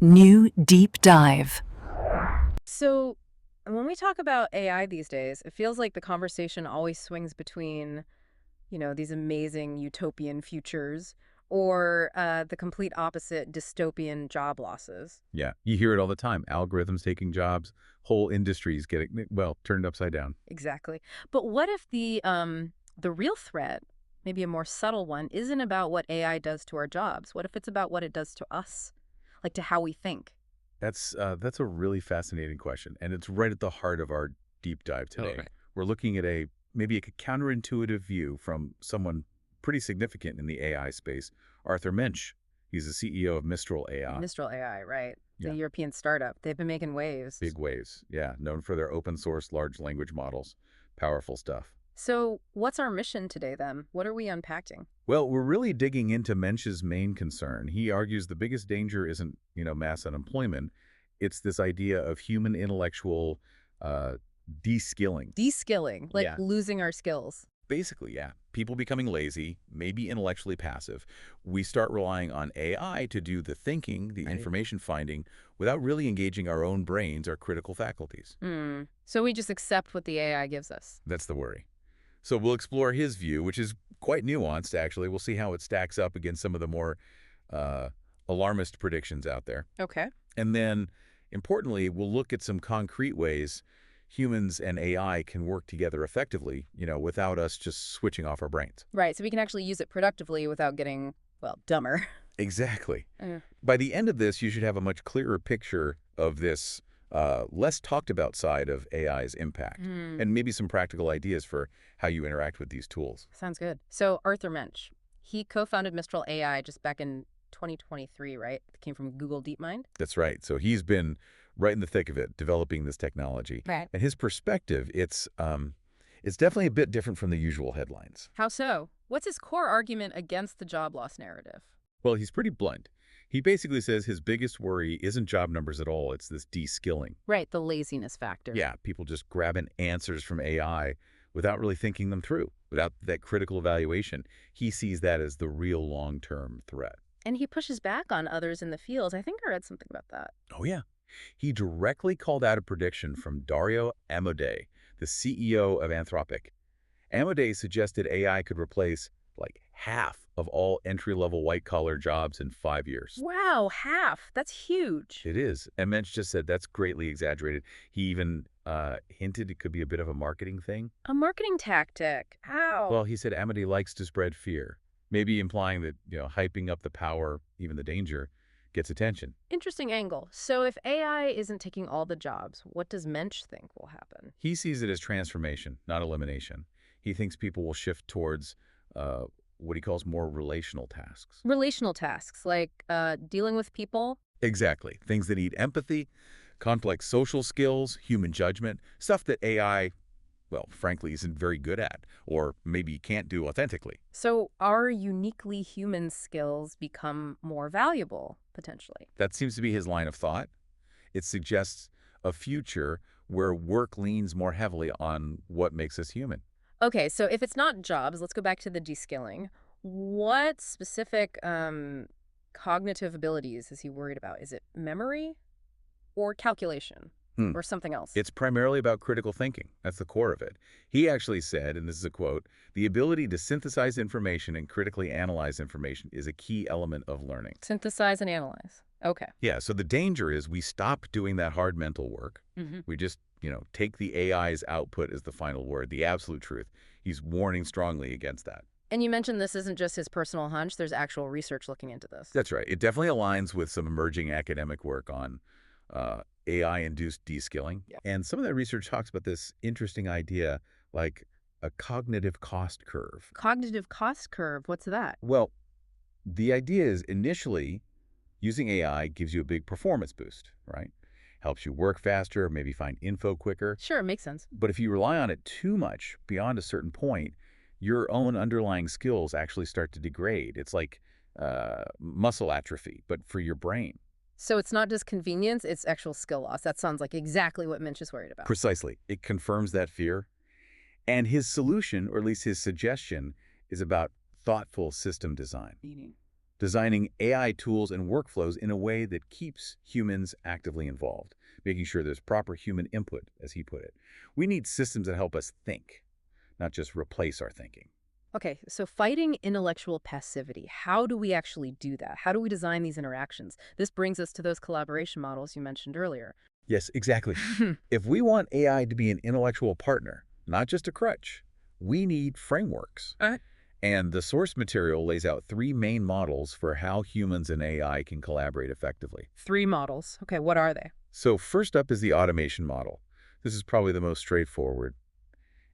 New Deep Dive. So, when we talk about AI these days, it feels like the conversation always swings between, these amazing utopian futures or the complete opposite dystopian job losses. Yeah, you hear it all the time. Algorithms taking jobs, whole industries getting, well, turned upside down. Exactly. But what if the real threat, maybe a more subtle one, isn't about what AI does to our jobs? What if it's about what it does to us, like to how we think? That's a really fascinating question, and it's right at the heart of our deep dive Oh, today. right. We're looking at maybe a counterintuitive view from someone pretty significant in the AI space, Arthur Mensch. He's the CEO of Mistral AI. Mistral AI, right? The Yeah, European startup. They've been making waves. big waves. Yeah, known for their open source large language models. Powerful stuff. So, what's our mission today then? What are we unpacking? Well, we're really digging into Mensch's main concern. He argues the biggest danger isn't, mass unemployment. It's this idea of human intellectual uh, de-skilling. De-skilling, like Yeah. losing our skills. Basically, yeah. People becoming lazy, maybe intellectually passive. We start relying on AI to do the thinking, the Right. information finding, without really engaging our own brains, our critical faculties. So we just accept what the AI gives us. That's the worry. So we'll explore his view, which is quite nuanced, actually. We'll see how it stacks up against some of the more uh, alarmist predictions out there. Okay. And then, importantly, we'll look at some concrete ways humans and AI can work together effectively, without us just switching off our brains. Right. So we can actually use it productively without getting, well, dumber. Exactly. Mm. By the end of this, you should have a much clearer picture of this less talked about side of AI's impact, and maybe some practical ideas for how you interact with these tools. Sounds good. So Arthur Mensch, he co-founded Mistral AI just back in 2023, right? It came from Google DeepMind. That's right. So he's been right in the thick of it, developing this technology. Right. And his perspective, it's definitely a bit different from the usual headlines. How so? What's his core argument against the job loss narrative? Well, he's pretty blunt. He basically says his biggest worry isn't job numbers at all. It's this de-skilling. Right, the laziness factor. Yeah, people just grabbing answers from AI without really thinking them through, without that critical evaluation. He sees that as the real long-term threat. And he pushes back on others in the field. I think I read something about that. Oh, yeah. He directly called out a prediction from Dario Amodei, the CEO of Anthropic. Amodei suggested AI could replace like half of all entry-level white-collar jobs in 5 years. Wow, half. That's huge. It is. And Mensch just said that's greatly exaggerated. He even hinted it could be a bit of a marketing thing. A marketing tactic. How? Well, he said Amity likes to spread fear, maybe implying that, hyping up the power, even the danger, gets attention. Interesting angle. So if AI isn't taking all the jobs, what does Mensch think will happen? He sees it as transformation, not elimination. He thinks people will shift towards what he calls more relational tasks. Relational tasks, like dealing with people. Exactly. Things that need empathy, complex social skills, human judgment, stuff that AI, well, frankly, isn't very good at, or maybe can't do authentically. So our uniquely human skills become more valuable, potentially. That seems to be his line of thought. It suggests a future where work leans more heavily on what makes us human. Okay, so if it's not jobs, let's go back to the de-skilling. What specific cognitive abilities is he worried about? Is it memory or calculation Hmm. or something else? It's primarily about critical thinking. That's the core of it. He actually said, and this is a quote, "The ability to synthesize information and critically analyze information is a key element of learning." Synthesize and analyze. Okay. Yeah, so the danger is we stop doing that hard mental work. We just, take the AI's output as the final word, the absolute truth. He's warning strongly against that. And you mentioned this isn't just his personal hunch. There's actual research looking into this. That's right. It definitely aligns with some emerging academic work on AI-induced de-skilling. Yeah. And some of that research talks about this interesting idea like a cognitive cost curve. Cognitive cost curve. What's that? Well, the idea is initially using AI gives you a big performance boost, right? Helps you work faster, maybe find info quicker. Sure, makes sense. But if you rely on it too much beyond a certain point, your own underlying skills actually start to degrade. It's like muscle atrophy, but for your brain. So it's not just convenience, it's actual skill loss. That sounds like exactly what Mensch is worried about. Precisely. It confirms that fear. And his solution, or at least his suggestion, is about thoughtful system design. Meaning? designing AI tools and workflows in a way that keeps humans actively involved, making sure there's proper human input, as he put it. We need systems that help us think, not just replace our thinking. Okay, so fighting intellectual passivity, how do we actually do that? How do we design these interactions? This brings us to those collaboration models you mentioned earlier. Yes, exactly. If we want AI to be an intellectual partner, not just a crutch, we need frameworks. And the source material lays out three main models for how humans and AI can collaborate effectively. Three models. Okay, what are they? So first up is the automation model. This is probably the most straightforward.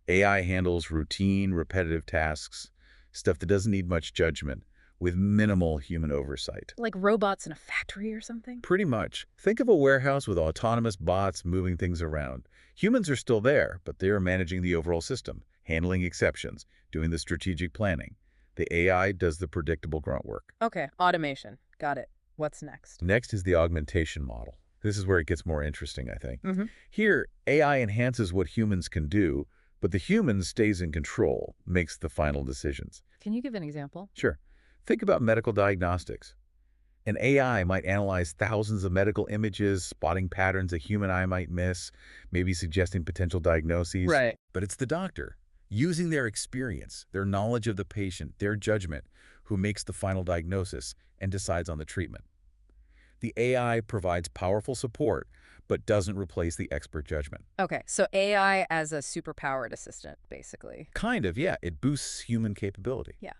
AI handles routine, repetitive tasks, stuff that doesn't need much judgment, with minimal human oversight. Like robots in a factory or something? Pretty much. Think of a warehouse with autonomous bots moving things around. Humans are still there, but they are managing the overall system, handling exceptions, doing the strategic planning. The AI does the predictable grunt work. Okay, automation. Got it. What's next? Next is the augmentation model. This is where it gets more interesting, I think. Mm-hmm. Here, AI enhances what humans can do, but the human stays in control, makes the final decisions. Can you give an example? Sure. Think about medical diagnostics. An AI might analyze thousands of medical images, spotting patterns a human eye might miss, maybe suggesting potential diagnoses. Right. But it's the doctor, using their experience, their knowledge of the patient, their judgment, who makes the final diagnosis and decides on the treatment. The AI provides powerful support, but doesn't replace the expert judgment. Okay, so AI as a superpowered assistant, basically. Kind of, yeah. It boosts human capability. Yeah.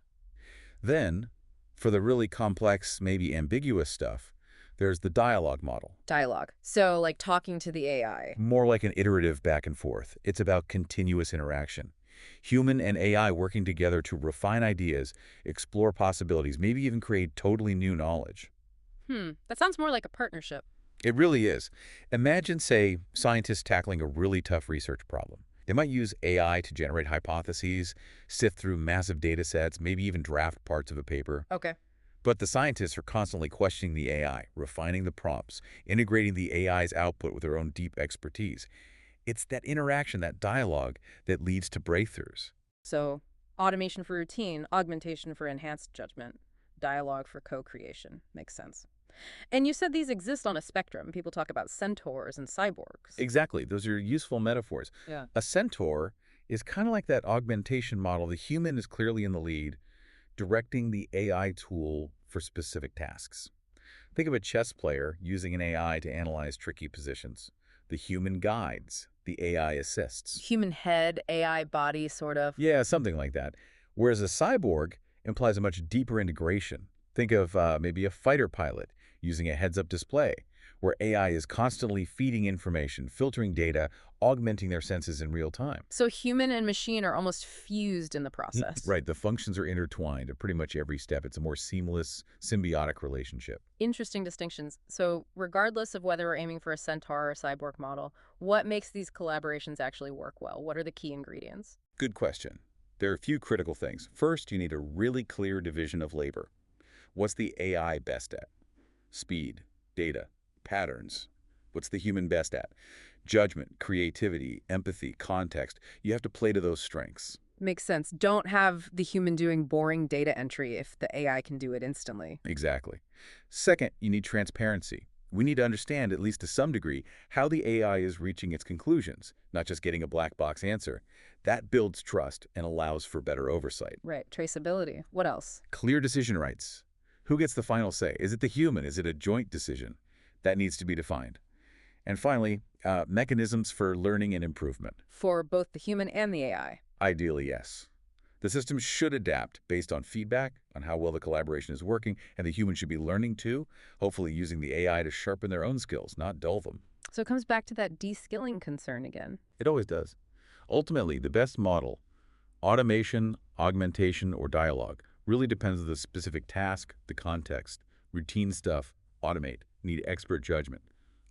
Then, for the really complex, maybe ambiguous stuff, there's the dialogue model. Dialogue. So, like talking to the AI. More like an iterative back and forth. It's about continuous interaction. Human and AI working together to refine ideas, explore possibilities, maybe even create totally new knowledge. That sounds more like a partnership. It really is. Imagine, say, scientists tackling a really tough research problem. They might use AI to generate hypotheses, sift through massive data sets, maybe even draft parts of a paper. Okay. But the scientists are constantly questioning the AI, refining the prompts, integrating the AI's output with their own deep expertise. It's that interaction, that dialogue, that leads to breakthroughs. So, automation for routine, augmentation for enhanced judgment, dialogue for co-creation. Makes sense. And you said these exist on a spectrum. People talk about centaurs and cyborgs. Exactly. Those are useful metaphors. Yeah. A centaur is kind of like that augmentation model. The human is clearly in the lead, directing the AI tool for specific tasks. Think of a chess player using an AI to analyze tricky positions. The human guides, the AI assists. Human head, AI body, sort of. Yeah, something like that. Whereas a cyborg implies a much deeper integration. Think of maybe a fighter pilot using a heads-up display, where AI is constantly feeding information, filtering data, augmenting their senses in real time. So human and machine are almost fused in the process. Right, the functions are intertwined at pretty much every step. It's a more seamless, symbiotic relationship. Interesting distinctions. So regardless of whether we're aiming for a centaur or a cyborg model, what makes these collaborations actually work well? What are the key ingredients? Good question. There are a few critical things. First, you need a really clear division of labor. What's the AI best at? Speed, data, patterns. What's the human best at? Judgment, creativity, empathy, context. You have to play to those strengths. Makes sense. Don't have the human doing boring data entry if the AI can do it instantly. Exactly. Second, you need transparency. We need to understand, at least to some degree, how the AI is reaching its conclusions, not just getting a black box answer. That builds trust and allows for better oversight. Right. Traceability. What else? Clear decision rights. Who gets the final say? Is it the human? Is it a joint decision? That needs to be defined. And finally, mechanisms for learning and improvement. For both the human and the AI. Ideally, yes. The system should adapt based on feedback, on how well the collaboration is working, and the human should be learning too, hopefully using the AI to sharpen their own skills, not dull them. So it comes back to that de-skilling concern again. It always does. Ultimately, the best model, automation, augmentation, or dialogue, really depends on the specific task, the context. Routine stuff, automate, need expert judgment.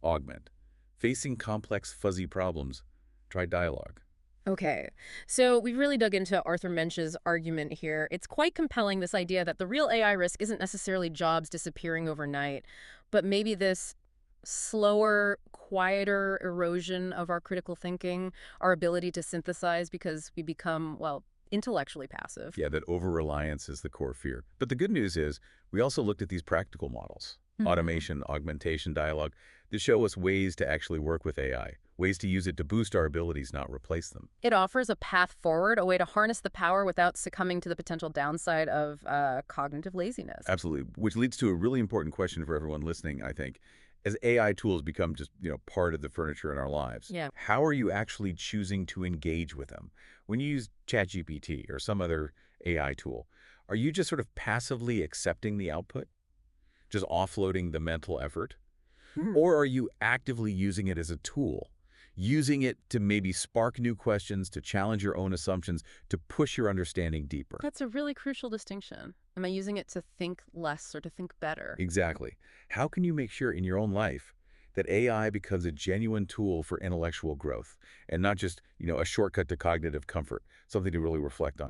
Augment. Facing complex, fuzzy problems, try dialogue. Okay, so we've really dug into Arthur Mensch's argument here. It's quite compelling, this idea that the real AI risk isn't necessarily jobs disappearing overnight, but maybe this slower, quieter erosion of our critical thinking, our ability to synthesize because we become, well, intellectually passive. Yeah, that over-reliance is the core fear. But the good news is we also looked at these practical models, automation, augmentation, dialogue, that show us ways to actually work with AI, ways to use it to boost our abilities, not replace them. It offers a path forward, a way to harness the power without succumbing to the potential downside of cognitive laziness. Absolutely, which leads to a really important question for everyone listening, I think. As AI tools become just, part of the furniture in our lives, Yeah. how are you actually choosing to engage with them? When you use ChatGPT or some other AI tool, are you just sort of passively accepting the output, just offloading the mental effort? Or are you actively using it as a tool, using it to maybe spark new questions, to challenge your own assumptions, to push your understanding deeper? That's a really crucial distinction. Am I using it to think less or to think better? Exactly. How can you make sure in your own life that AI becomes a genuine tool for intellectual growth and not just, a shortcut to cognitive comfort, something to really reflect on?